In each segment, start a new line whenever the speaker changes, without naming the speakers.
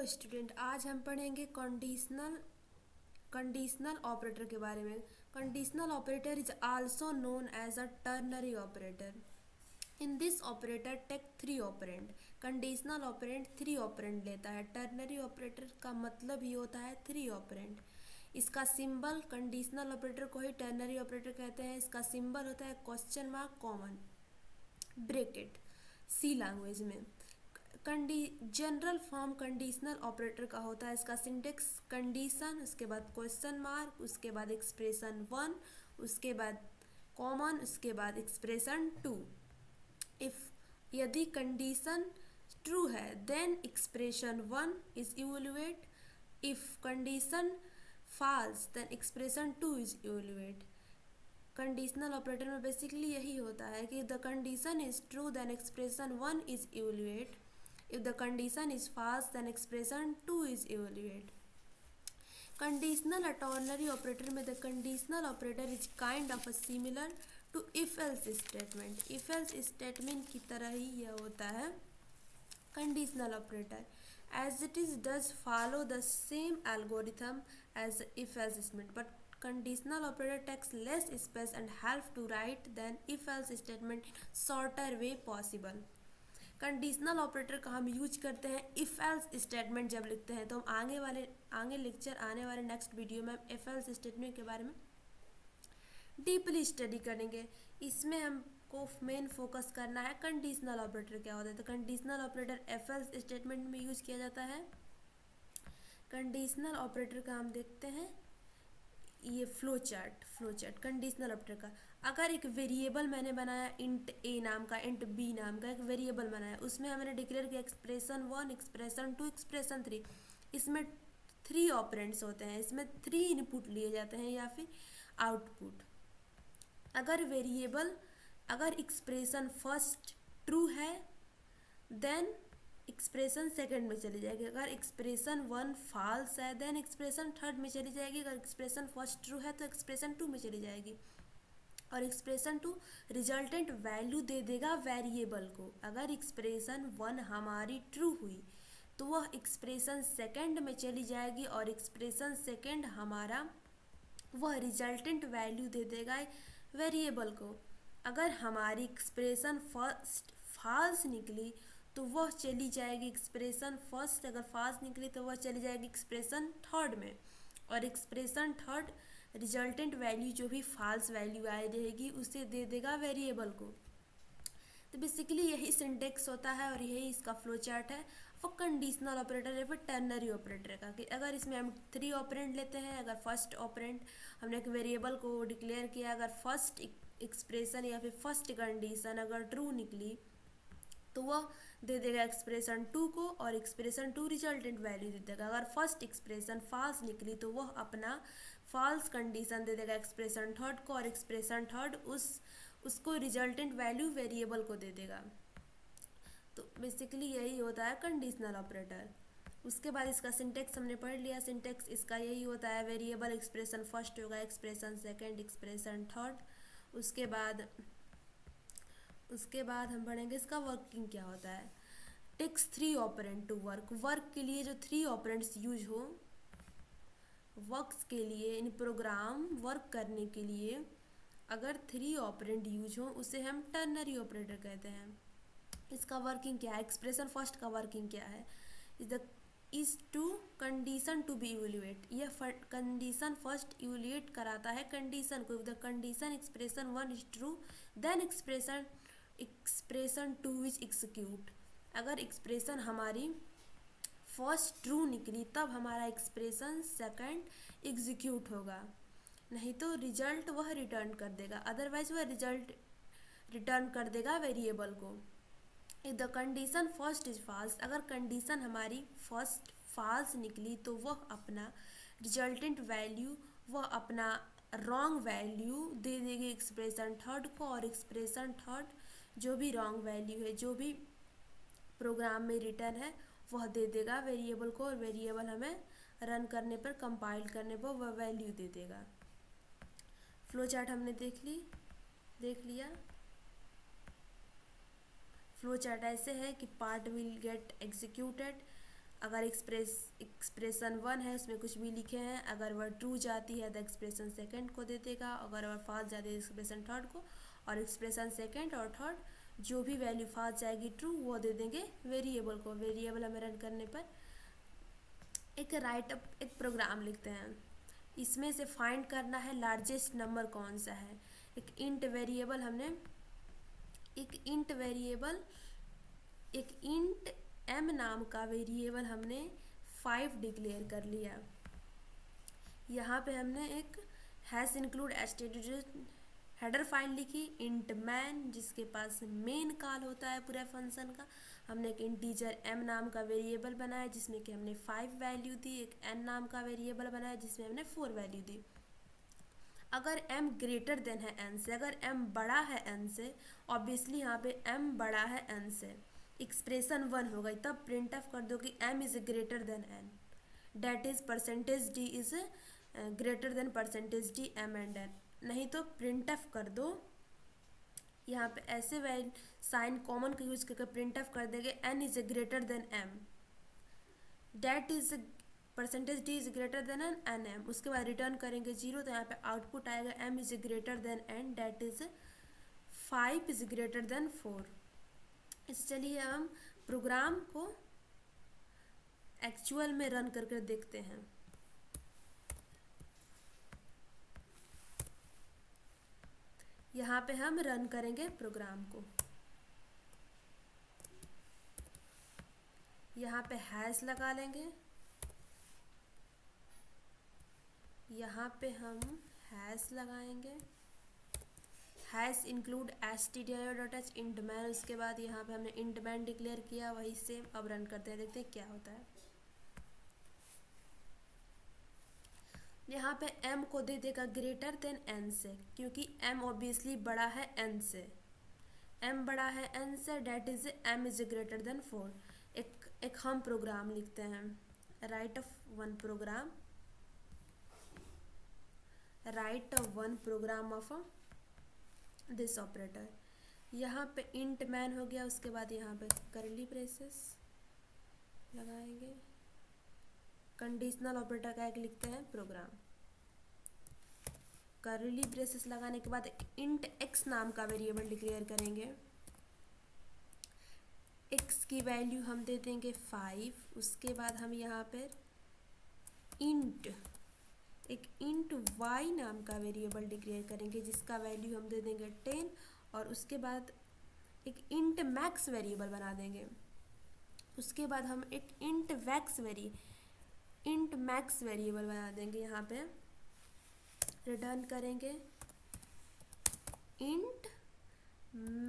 Hello student, आज हम पढ़ेंगे कंडीशनल ऑपरेटर के बारे में। Conditional operator is also known as a ternary operator. In this operator take three operand. Conditional operand three operand लेता है। टर्नरी ऑपरेटर का मतलब ही होता है थ्री ऑपरेंड। इसका सिंबल, कंडीशनल ऑपरेटर को ही टर्नरी ऑपरेटर कहते हैं। इसका सिंबल होता है question mark, common bracket C language में। जनरल फॉर्म कंडीशनल ऑपरेटर का होता है। इसका सिंटेक्स कंडीशन, उसके बाद क्वेश्चन मार्क, उसके बाद एक्सप्रेशन वन, उसके बाद कॉमन, उसके बाद एक्सप्रेशन टू। इफ यदि कंडीशन ट्रू है then expression one is evaluate. If condition false then expression two is evaluate. Conditional operator में बेसिकली यही होता है कि the condition is true then expression one is evaluate. If the condition is false, then expression 2 is evaluate. Conditional ternary operator में the conditional operator is kind of a similar to if-else statement. If-else statement की तरह ही यह होता है conditional operator. As it is does follow the same algorithm as if-else statement, but conditional operator takes less space and help to write than if-else statement in shorter way possible. Conditional operator का हम use करते हैं if else statement जब लिखते हैं। तो हम आगे लेक्चर आने वाले नेक्स्ट वीडियो में इफ़ एल्स स्टेटमेंट के बारे में डीपली स्टडी करेंगे। इसमें हमको मेन फोकस करना है कंडीशनल ऑपरेटर क्या होता है। तो conditional operator if else statement में यूज किया जाता है। कंडीशनल ऑपरेटर का हम देखते हैं ये फ्लो चार्ट कंडीशनल ऑपरेटर का। अगर एक वेरिएबल मैंने बनाया इंट ए नाम का, इंट बी नाम का एक वेरिएबल बनाया, उसमें हमने डिक्लेयर किया expression one, expression two, expression three. इसमें थ्री ऑपरेंड्स होते हैं, इसमें थ्री इनपुट लिए जाते हैं या फिर आउटपुट। अगर एक्सप्रेशन फर्स्ट ट्रू है देन एक्सप्रेशन सेकंड में चली जाएगी। अगर एक्सप्रेशन वन फॉल्स है देन एक्सप्रेशन थर्ड में चली जाएगी। अगर एक्सप्रेशन फर्स्ट ट्रू है तो एक्सप्रेशन टू में चली जाएगी। और एक्सप्रेशन टू रिजल्टेंट वैल्यू दे देगा वेरिएबल को। अगर एक्सप्रेशन वन हमारी ट्रू हुई तो वह एक्सप्रेशन सेकंड में चली जाएगी और एक्सप्रेशन सेकंड हमारा वह रिजल्टेंट वैल्यू दे देगा वेरिएबल को। अगर हमारी एक्सप्रेशन फर्स्ट फॉल्स निकली तो वह चली जाएगी एक्सप्रेशन फर्स्ट, अगर फॉल्स निकली तो वह चली जाएगी एक्सप्रेशन थर्ड में। और एक्सप्रेशन थर्ड रिजल्टेंट वैल्यू जो भी फॉल्स वैल्यू आई रहेगी उसे दे देगा वेरिएबल को। तो बेसिकली यही सिंटेक्स होता है और यही इसका फ्लो चार्ट है फॉर कंडीशनल ऑपरेटर या फिर टर्नरी ऑपरेटर का। कि अगर इसमें हम थ्री ऑपरेंड लेते हैं, अगर फर्स्ट ऑपरेंड हमने एक वेरिएबल को डिक्लेयर किया, अगर फर्स्ट एक्सप्रेशन या फिर फर्स्ट कंडीशन अगर ट्रू निकली तो वह दे देगा एक्सप्रेशन टू को और एक्सप्रेशन टू रिजल्टेंट वैल्यू दे देगा। अगर फर्स्ट एक्सप्रेशन फॉल्स निकली तो वह अपना फॉल्स कंडीशन दे देगा एक्सप्रेशन थर्ड को और एक्सप्रेशन थर्ड उसको रिजल्टेंट वैल्यू वेरिएबल को दे देगा। तो बेसिकली यही होता है कंडीशनल ऑपरेटर। उसके बाद इसका सिंटेक्स हमने पढ़ लिया। सिंटेक्स इसका यही होता है वेरिएबल एक्सप्रेशन फर्स्ट होगा, एक्सप्रेशन सेकेंड, एक्सप्रेशन थर्ड। उसके बाद हम पढ़ेंगे इसका वर्किंग क्या होता है। Takes three operand to work के लिए जो थ्री ऑपरेंड्स यूज हो, वर्क्स के लिए इन प्रोग्राम वर्क करने के लिए अगर थ्री ऑपरेंड यूज हो उसे हम टर्नरी ऑपरेटर कहते हैं। इसका वर्किंग क्या है, एक्सप्रेशन फर्स्ट का वर्किंग क्या है, is to condition to be evaluate. यह कंडीशन फर्स्ट इवैल्यूएट कराता है कंडीशन को। If the condition expression one is true then expression two is execute. अगर एक्सप्रेशन हमारी फर्स्ट ट्रू निकली तब हमारा एक्सप्रेशन सेकंड एग्जीक्यूट होगा, नहीं तो रिजल्ट वह रिटर्न कर देगा। अदरवाइज वह रिजल्ट रिटर्न कर देगा वेरिएबल को। If the condition first is false, अगर कंडीशन हमारी फर्स्ट फॉल्स निकली तो वह अपना रिजल्टेंट वैल्यू वह अपना रॉन्ग वैल्यू दे देगी एक्सप्रेशन थर्ड को। और एक्सप्रेशन थर्ड जो भी रॉन्ग वैल्यू है, जो भी प्रोग्राम में रिटर्न है वह दे देगा वेरिएबल को और वेरिएबल हमें रन करने पर, कंपाइल करने पर वह वैल्यू दे देगा। फ्लो चार्ट हमने देख लिया। फ्लो चार्ट ऐसे है कि पार्ट विल गेट एग्जीक्यूटेड अगर एक्सप्रेशन 1 है उसमें कुछ भी लिखे हैं, अगर वह ट्रू जाती है तो एक्सप्रेशन सेकंड को दे देगा, अगर वह फॉल्स जाती है एक्सप्रेशन थर्ड को, और एक्सप्रेशन सेकंड और थर्ड जो भी वैल्यू फॉल्स जाएगी ट्रू वो दे देंगे वेरिएबल को। वेरिएबल हमें रन करने पर एक प्रोग्राम लिखते हैं, इसमें से फाइंड करना है लार्जेस्ट नंबर कौन सा है। एक इंट m नाम का वेरिएबल हमने 5 डिक्लेयर कर लिया। यहाँ पे हमने एक हैश इंक्लूड एस्टेटेड हेडर फाइल लिखी इंट मैन, जिसके पास मेन कॉल होता है पूरा फंक्शन का। हमने एक इंटीजर m नाम का वेरिएबल बनाया जिसमें कि हमने 5 वैल्यू दी। एक n नाम का वेरिएबल बनाया जिसमें हमने 4 वैल्यू दी। अगर m ग्रेटर देन है n से, अगर m बड़ा है n से, ऑब्वियसली यहाँ पे m बड़ा है n से, एक्सप्रेशन 1 हो गई, तब प्रिंट ऑफ कर दो कि m is greater than n, that is percentage d is greater than percentage d m and n। नहीं तो प्रिंट ऑफ कर दो, यहाँ पे ऐसे वैल्यू साइन कॉमन का यूज करके प्रिंट ऑफ कर देंगे n is greater than m, that is percentage d is greater than n m। उसके बाद रिटर्न करेंगे 0, तो यहाँ पे आउटपुट आएगा m is greater than n, that is 5 is greater than 4। इस चलिए हम प्रोग्राम को एक्चुअल में रन करके देखते हैं। यहाँ पे हम रन करेंगे प्रोग्राम को, यहाँ पे हैश लगा लेंगे, यहाँ पे हम हैश लगाएंगे, hash include stdio.h int man. उसके बाद यहाँ पे हमने इंट मैन डिक्लेयर किया, वही सेम। अब रन करते हैं, देखते हैं क्या होता है। यहाँ पे m को दे देगा ग्रेटर देन n से, क्योंकि m ऑब्वियसली बड़ा है n से, m बड़ा है n से, that is m is greater than 4। एक हम प्रोग्राम लिखते हैं, write one program of this operator. यहाँ पे इंट मैन हो गया, उसके बाद यहाँ पे करली ब्रेसेस लगाएंगे, कंडीशनल ऑपरेटर का एक लिखते हैं प्रोग्राम। करली ब्रेसेस लगाने के बाद इंट x नाम का वेरिएबल डिक्लेयर करेंगे, x की वैल्यू हम दे देंगे 5। उसके बाद हम यहाँ पर एक इंट y नाम का वेरिएबल डिक्लेयर करेंगे जिसका वैल्यू हम दे देंगे 10, और उसके बाद एक इंट मैक्स वेरिएबल बना देंगे। उसके बाद हम एक इंट मैक्स वेरिएबल बना देंगे, यहाँ पे रिटर्न करेंगे इंट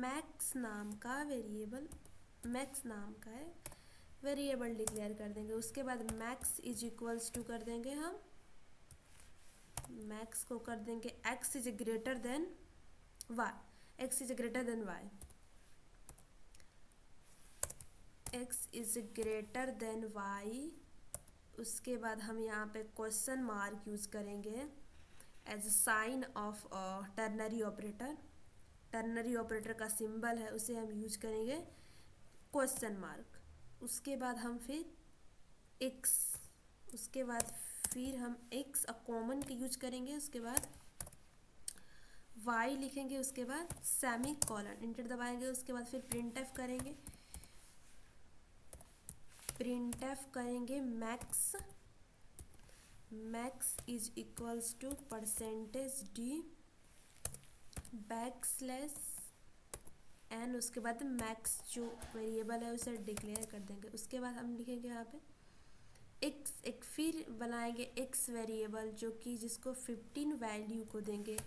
मैक्स नाम का वेरिएबल डिक्लेयर कर देंगे। उसके बाद मैक्स इज इक्वल्स टू कर देंगे, हम मैक्स को कर देंगे x is greater than y, x is greater than y, x is greater than y। उसके बाद हम यहाँ पे क्वेश्चन मार्क यूज करेंगे as sign of ternary operator. Ternary operator का सिंबल है, उसे हम यूज करेंगे क्वेश्चन मार्क। उसके बाद हम फिर हम x कॉमन के यूज करेंगे, उसके बाद y लिखेंगे, उसके बाद सेमी कॉलन इंटर दबाएंगे। उसके बाद फिर प्रिंट एफ करेंगे max is equals to percentage d backslash n। उसके बाद मैक्स जो वेरिएबल है उसे डिक्लेयर कर देंगे। उसके बाद हम लिखेंगे यहाँ पे एक फिर बनाएंगे x वेरिएबल जो कि जिसको 15 वैल्यू को देंगे,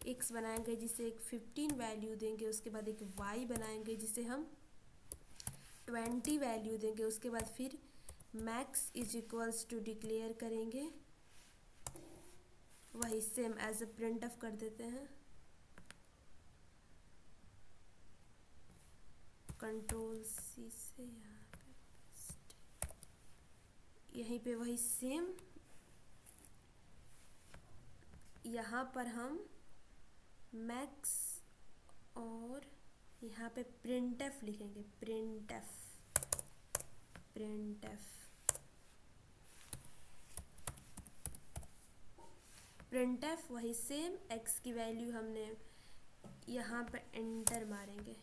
x बनाएंगे जिसे एक 15 वैल्यू देंगे। उसके बाद एक y बनाएंगे जिसे हम 20 वैल्यू देंगे। उसके बाद फिर max is equals to declare करेंगे, वही same as a print of कर देते हैं, कंट्रोल सी से यहीं पे वही सेम। यहाँ पर हम मैक्स और यहाँ पे प्रिंट एफ लिखेंगे, प्रिंट एफ printf वही सेम, x की वैल्यू हमने यहाँ पे एंटर मारेंगे,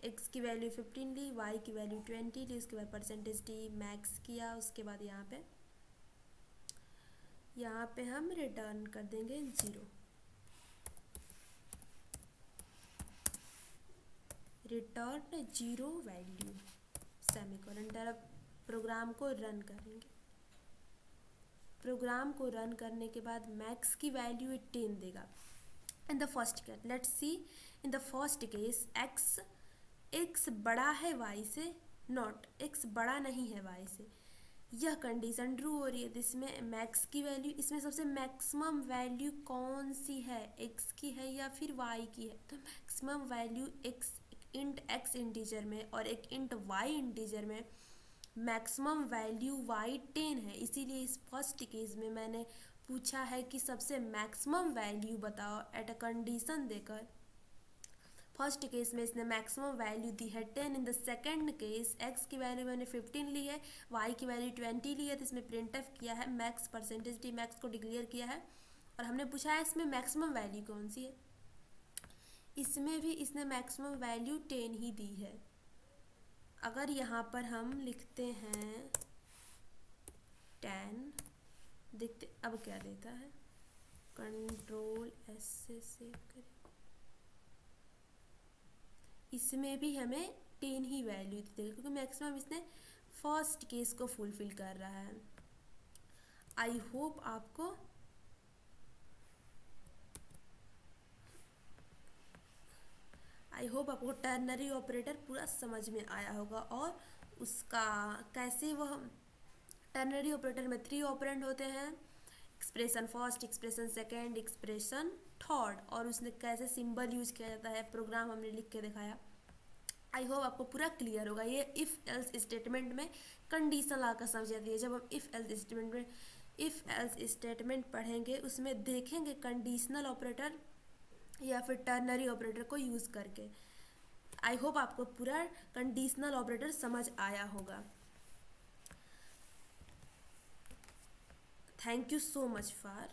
x की वैल्यू 15 ली, y की वैल्यू 20 ली, उसके बाद परसेंटेज डी मैक्स किया, उसके बाद यहाँ पे हम रिटर्न कर देंगे 0, रिटर्न 0 वैल्यू सेमीकोलन। तरफ प्रोग्राम को रन करेंगे, प्रोग्राम को रन करने के बाद मैक्स की वैल्यू 10 देगा। In the first case let's see, in the first case x बड़ा है y से, नॉट x बड़ा नहीं है y से, यह कंडीशन ट्रू हो रही है। इसमें मैक्स की वैल्यू, इसमें सबसे मैक्सिमम वैल्यू कौन सी है, x की है या फिर y की है? तो मैक्सिमम वैल्यू x इंटीजर में और एक इंट y इंटीजर में मैक्सिमम वैल्यू y 10 है। इसीलिए इस फर्स्ट केस में मैंने पूछा है कि सबसे मैक्सिमम वैल्यू बताओ एट अ कंडीशन देकर। फर्स्ट केस में इसने मैक्सिमम वैल्यू दी है 10। In the second case x की वैल्यू मैंने 15 ली है, y की वैल्यू 20 ली है, तो इसमें प्रिंटफ किया है मैक्स, परसेंटेज डी मैक्स को डिक्लेयर किया है और हमने पूछा है इसमें मैक्सिमम वैल्यू कौन सी है। इसमें भी इसने मैक्सिमम वैल्यू 10 ही दी है। अगर यहाँ पर हम लिखते हैं 10, देखते अब क्या देता है, कंट्रोल एस से सेव करें, इसमें भी हमें 10 ही वैल्यू देगा क्योंकि मैक्सिमम इसने फर्स्ट केस को फुलफिल कर रहा है। आई होप आपको टर्नरी ऑपरेटर पूरा समझ में आया होगा और उसका कैसे वह टर्नरी ऑपरेटर में 3 ऑपरेंड होते हैं, expression first, expression second, expression third, और उसने कैसे सिंबल यूज किया जाता है, प्रोग्राम हमने लिख के दिखाया। आई होप आपको पूरा क्लियर होगा। ये इफ़ एल्स स्टेटमेंट में कंडीशन लाकर समझ जाती है। जब हम इफ़ एल्स स्टेटमेंट पढ़ेंगे उसमें देखेंगे कंडीशनल ऑपरेटर या फिर टर्नरी ऑपरेटर को यूज़ करके। आई होप आपको पूरा कंडीशनल ऑपरेटर समझ आया होगा। Thank you so much for